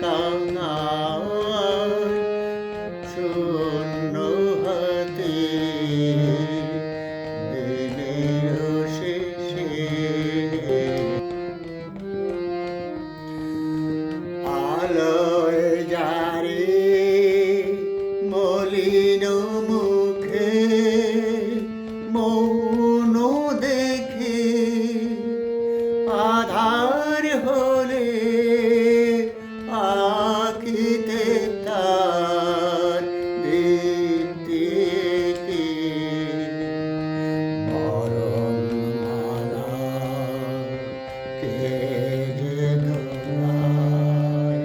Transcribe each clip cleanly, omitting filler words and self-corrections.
কাঙাল শূন্য হাতে দিনের শেষে আলোয় যারে মলিন মুখে মৌন দেখে আধার হলে আঁকিতে তার দীপ্তিকে মরণমালা কে যে ধোলায়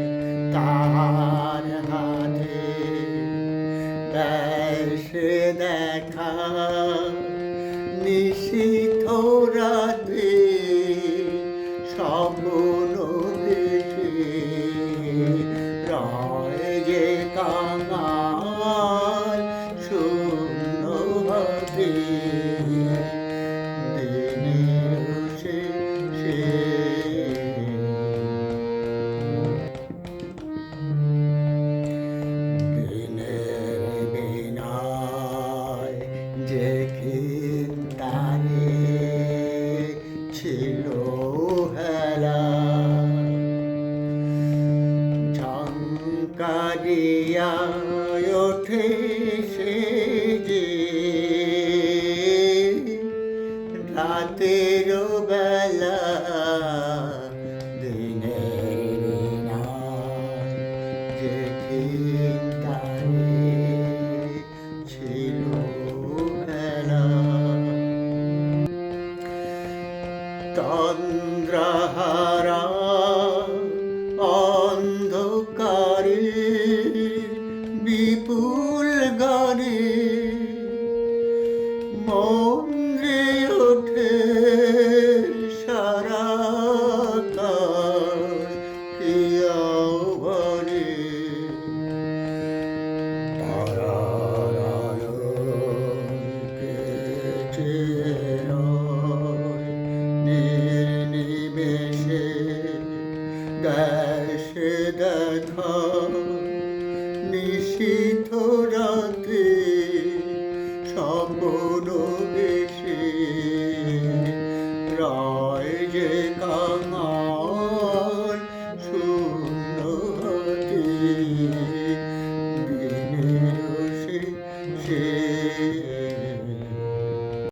তার হাতে দেশে দেখা নিশীথ রাতে স্বপ্ন ভেসে রয় যে কাঙাল শূন্য হাতে দিনের শেষে দিনের বিনায় যে খিন্তানে ছিল হেলা ঝঙ্কারিয়া ওঠে সে যে রাতের বেলা দিনের বিনায় যে খিন্তানে ছিল হেলা তন্দ্রাহারা অন্ধকারে বিপুল গানে মন যে ওঠে সারা কি আহ্বানে তারার আলোকে চেরয় নির্নিমেষে দেশে দেখা নিশীথ রাতে স্বপ্ন ভেসে রয় যে